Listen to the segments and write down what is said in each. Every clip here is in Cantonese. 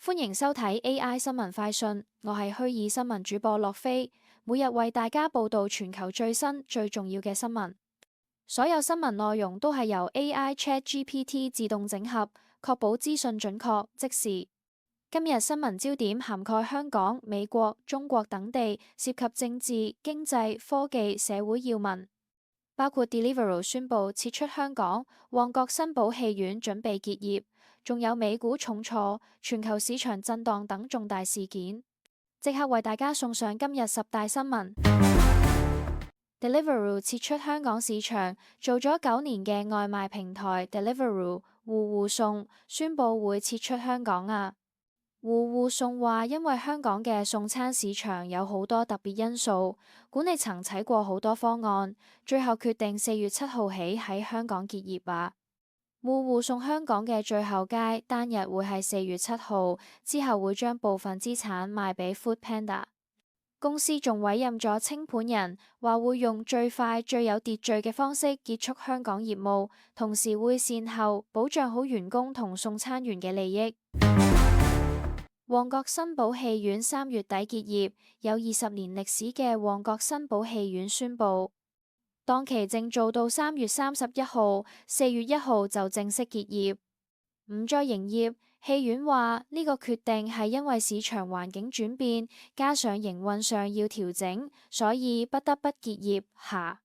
歡迎收睇 AI 新聞快訊，我係虛擬新聞主播洛菲，每日為大家報道全球最新最重要嘅新聞。所有新聞內容都係由 AI ChatGPT 自動整合，確保資訊準確即時。今日新聞焦點涵蓋香港、美國、中國等地，涉及政治、經濟、科技、社會要聞，包括 Deliveroo 宣布撤出香港，旺角新寶戲院準備結業，仲有美股重挫、全球市場震盪等重大事件。即刻為大家送上今日10大新聞。Deliveroo 撤出香港市場，做咗9年嘅外賣平台 Deliveroo 戶戶送宣布會撤出香港啊！戶戶送話，因為香港嘅送餐市場有好多特別因素，管理層睇過好多方案，最後決定4月7號起喺香港結業啊！戶戶送香港嘅最後階單日會係4月7號，之後會將部分資產賣俾 Foodpanda。公司仲委任咗清盤人，話會用最快最有秩序嘅方式結束香港業務，同時會善後保障好員工同送餐員嘅利益。旺角新寶戲院3月底結業，有20年歷史嘅旺角新寶戲院宣布，檔期正做到3月31號，4月1號就正式結業，唔再營業。戲院話呢個決定係因為市場環境轉變，加上營運上要調整，所以不得不結業。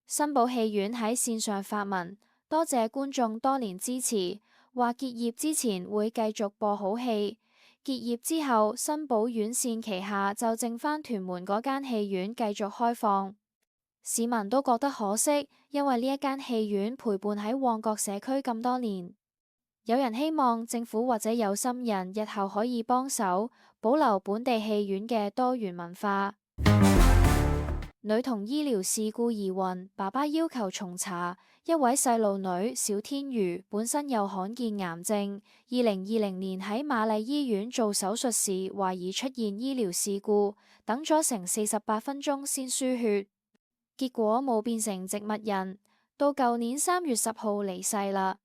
新寶戲院喺線上發文，多謝觀眾多年支持，話結業之前會繼續播好戲。結業之後，新寶院線旗下就剩返屯門嗰間戲院繼續開放。市民都覺得可惜，因為呢一間戲院陪伴喺旺角社區咁多年。有人希望政府或者有心人日後可以幫手保留本地戲院嘅多元文化。女童醫療事故疑雲，爸爸要求重查。一位細路女小天瑜本身有罕見癌症，2020年喺瑪麗醫院做手術時懷疑出現醫療事故，等咗成48分鐘先輸血，結果冇變成植物人，到舊年3月10號離世啦。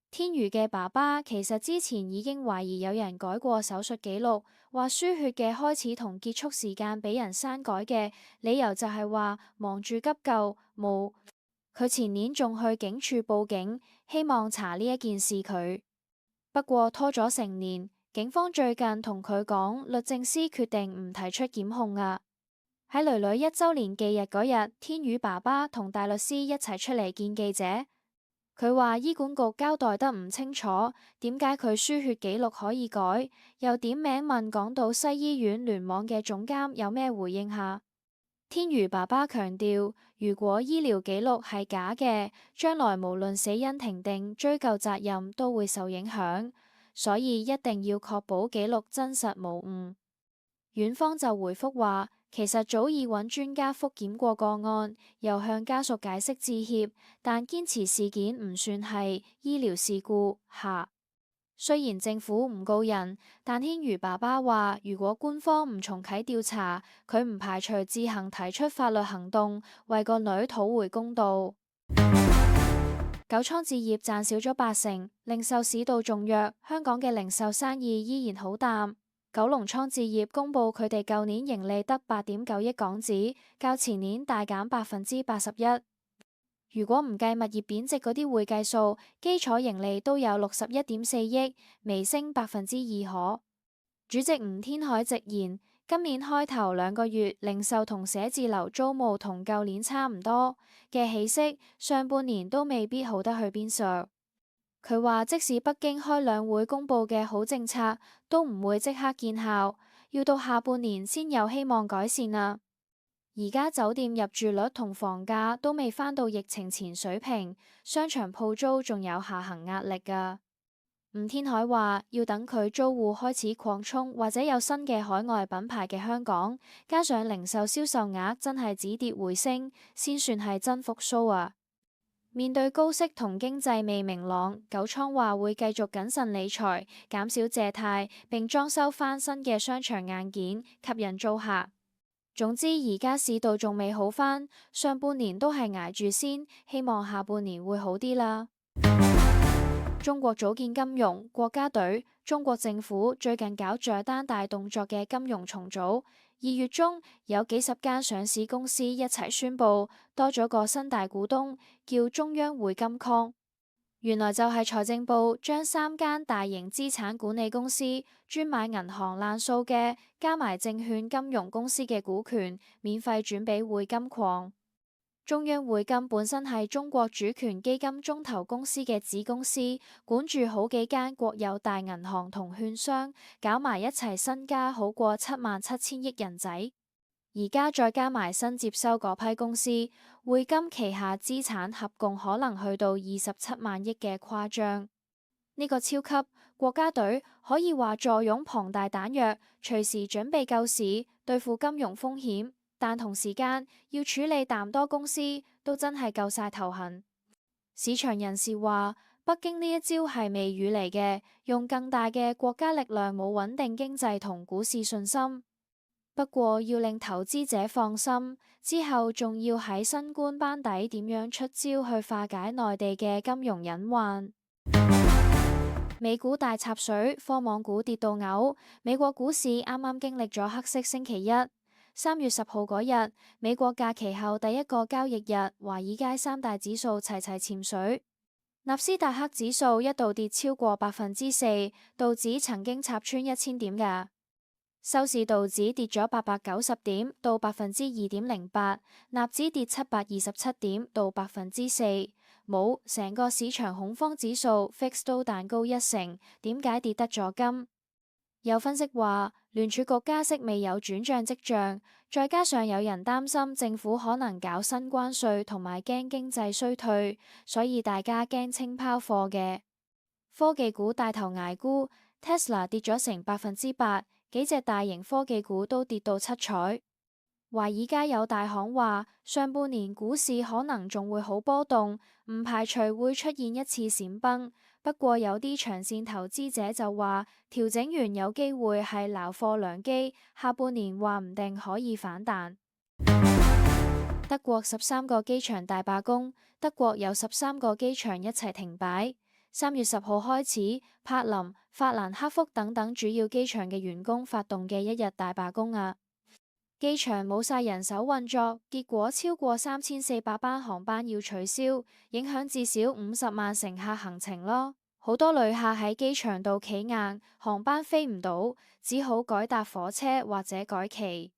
天瑜嘅爸爸其實之前已經懷疑有人改過手術記錄，話輸血嘅開始同結束時間俾人刪改嘅，理由就係話忙住急救冇。佢前年仲去警署報警，希望查呢一件事佢，不過拖咗成年，警方最近同佢講，律政司決定唔提出檢控啊。喺囡囡1週年忌日嗰日，天瑜爸爸同大律師一齊出嚟見記者。佢話醫管局交代得唔清楚，點解佢輸血記錄可以改，又點名問港島西醫院聯網嘅總監有咩回應下。天瑜爸爸強調，如果醫療記錄係假嘅，將來無論死因庭定追究責任都會受影響，所以一定要確保記錄真實無誤。院方就回覆話，其實早已揾專家覆檢過個案，又向家屬解釋致歉，但堅持事件唔算係醫療事故。雖然政府唔告人，但天瑜爸爸話，如果官方唔重啟調查，佢唔排除自行提出法律行動，為個女討回公道。九倉置業賺少咗80%，零售市道仲弱，香港嘅零售生意依然好淡。九龍倉置業公布佢哋舊年盈利得8.9億港紙，較前年大減81%。如果唔計物業貶值嗰啲會計數，基礎盈利都有61.4億，微升2%可。主席吳天海直言，今年開頭2個月零售同寫字樓租務同舊年差唔多嘅起色，上半年都未必好得去邊上。佢話即使北京開兩會公布嘅好政策，都唔會即刻見效，要到下半年先有希望改善啊。而家酒店入住率同房價都未返到疫情前水平，商場鋪租仲有下行壓力㗎。吳天海話要等佢租戶開始擴充或者有新嘅海外品牌嘅香港，加上零售銷售額真係止跌回升，先算係真復甦啊。面對高息同經濟未明朗，九倉話會繼續謹慎理財，減少借貸，並裝修翻新嘅商場硬件，吸引租客。總之而家市道仲未好返，上半年都係捱住先，希望下半年會好啲啦。中國組建金融國家隊，中國政府最近搞咗單大動作嘅金融重組，2月中有幾十間上市公司一齊宣布多咗個新大股東，叫中央匯金礦。原來就係財政部將3間大型資產管理公司專買銀行爛數嘅，加埋證券金融公司嘅股權，免費轉俾匯金礦。中央匯金本身係中國主權基金中投公司嘅子公司，管住好幾間國有大銀行同券商，搞埋一齊身家好過77000億人仔。而家再加埋新接收嗰批公司，匯金旗下資產合共可能去到27萬億嘅誇張。呢個超級國家隊可以話坐擁龐大彈藥，隨時準備救市，對付金融風險。但同時間要處理咁多公司，都真係夠晒頭痕。市場人士話，北京呢一招係未雨嚟嘅，用更大嘅國家力量冇穩定經濟同股市信心。不過要令投資者放心，之後仲要喺新官班底點樣出招去化解內地嘅金融隱患。美股大插水，科網股跌到嘔。美國股市啱啱經歷咗黑色星期一。3月10號嗰日，美國假期後第一個交易日，華爾街3大指數齊齊潛水。納斯達克指數一度跌超過4%，道指曾經插穿1000點㗎。收市道指跌咗890點，到2.08%，納指跌727點，到4%。冇，成個市場恐慌指數 VIX 都彈高1成，點解跌得咗金？有分析話，聯儲局加息未有轉漲跡象，再加上有人擔心政府可能搞新關稅，同埋驚經濟衰退，所以大家驚清拋貨嘅。科技股帶頭捱沽 ，Tesla 跌咗成8%，幾隻大型科技股都跌到七彩。華爾街有大行話，上半年股市可能仲會好波動，唔排除會出現一次閃崩。不過有啲長線投資者就話，調整完有機會係撈貨良機，下半年話唔定可以反彈。德國13個機場大罷工，德國有13個機場一齊停擺。3月10號開始，柏林、法蘭克福等等主要機場嘅員工發動嘅一日大罷工啊！機場冇晒人手運作，結果超過3400班航班要取消，影響至少50萬乘客行程咯。好多旅客喺機場度企硬，航班飛唔到，只好改搭火車或者改期。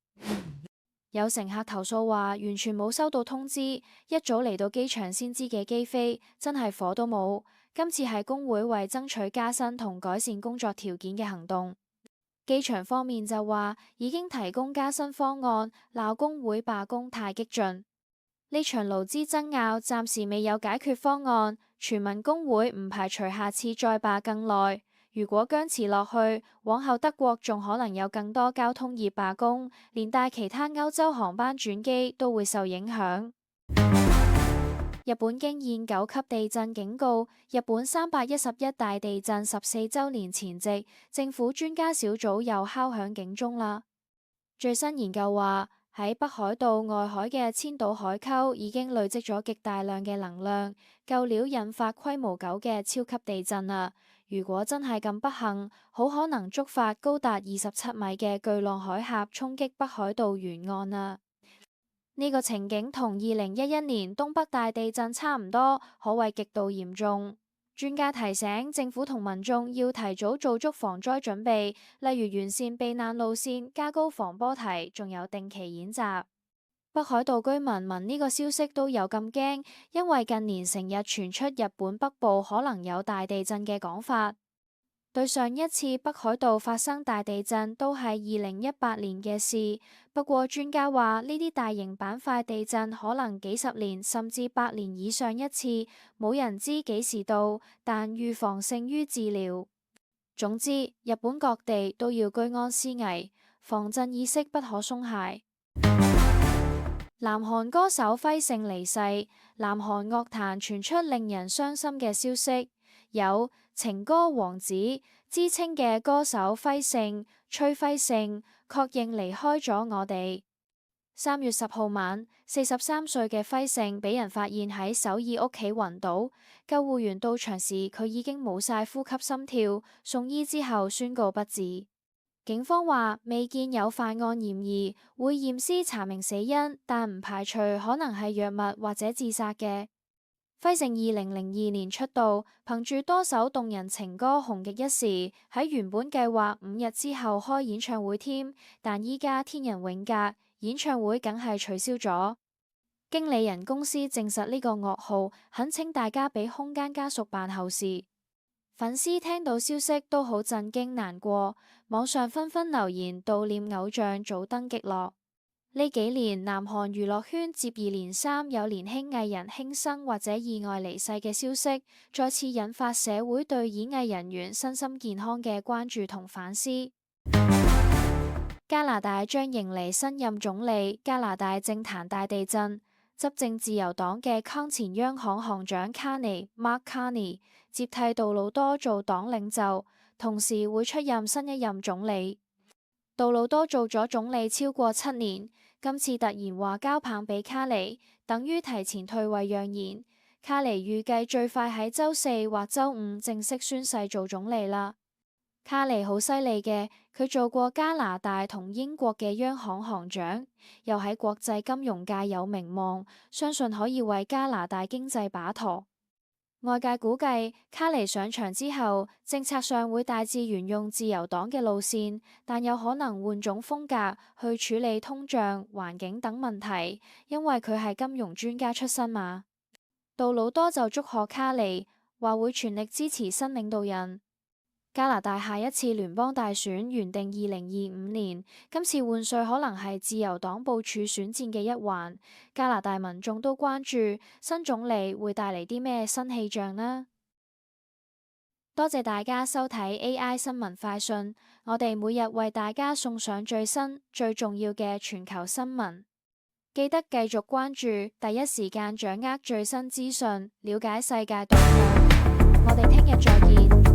有乘客投訴話，完全冇收到通知，一早嚟到機場先知嘅機飛，真係火都冇。今次係工會為爭取加薪同改善工作條件嘅行動。機場方面就話已經提供加薪方案，鬧工會罷工太激進。呢場勞資爭拗暫時未有解決方案，全民工會唔排除下次再罷更耐。如果僵持落去，往後德國仲可能有更多交通業罷工，連帶其他歐洲航班轉機都會受影響。日本經現9級地震警告，日本311大地震14週年前夕，政府專家小組又敲響警鐘啦。最新研究話，喺北海道外海嘅千島海溝已經累積咗極大量嘅能量，夠料引發規模9嘅超級地震啦。如果真係咁不幸，好可能觸發高達27米嘅巨浪海峽衝擊北海道沿岸啊！呢個情景同2011年東北大地震差唔多，可謂極度嚴重。專家提醒政府同民眾要提早做足防災準備，例如完善避難路線、加高防波堤，仲有定期演習。北海道居民聞呢個消息都有咁驚，因為近年成日傳出日本北部可能有大地震嘅講法。對上一次北海道發生大地震都係2018年嘅事，不過專家話呢啲大型板塊地震可能幾十年甚至100年以上一次，冇人知幾時到，但預防勝於治療。總之，日本各地都要居安思危，防震意識不可鬆懈。南韓歌手輝勝離世，南韓樂壇傳出令人傷心嘅消息，有情歌王子之稱嘅歌手輝勝崔輝勝確認離開咗我哋。3月10號晚，43歲嘅輝勝俾人發現喺首爾屋企暈倒，救護員到場時佢已經冇晒呼吸心跳，送醫之後宣告不治。警方話未見有犯案嫌疑，會驗屍查明死因，但唔排除可能係藥物或者自殺嘅。輝勝2002年出道，憑住多首動人情歌紅極一時，喺原本計劃5日之後開演唱會添，但依家天人永隔，演唱會梗係取消咗。經理人公司證實呢個噩耗，懇請大家俾空間家屬辦後事。粉絲聽到消息都好震驚難過，網上紛紛留言悼念偶像早登極樂。呢幾年南韓娛樂圈接二連三有年輕藝人輕生或者意外離世嘅消息，再次引發社會對演藝人員身心健康嘅關注同反思。加拿大將迎嚟新任總理，加拿大政壇大地震，執政自由黨嘅康前央行行長卡尼 Mark Carney 接替杜魯多做黨領袖，同時會出任新一任總理。杜魯多做咗總理超過7年，今次突然話交棒俾卡尼，等於提前退位讓賢。卡尼預計最快喺週4或週5正式宣誓做總理啦。卡尼好犀利嘅，佢做過加拿大同英國嘅央行行長，又喺國際金融界有名望，相信可以為加拿大經濟把舵。外界估計卡尼上場之後，政策上會大致沿用自由黨嘅路線，但有可能換種風格去處理通脹、環境等問題，因為佢係金融專家出身嘛。杜魯多就祝賀卡尼，話會全力支持新領導人。加拿大下一次聯邦大選原定2025年，今次換帥可能係自由黨部署選戰嘅一環。加拿大民眾都關注新總理會帶嚟啲咩新氣象呢？多謝大家收睇 AI 新聞快訊，我哋每日為大家送上最新最重要嘅全球新聞，記得繼續關注，第一時間掌握最新資訊，了解世界動向。我哋聽日再見。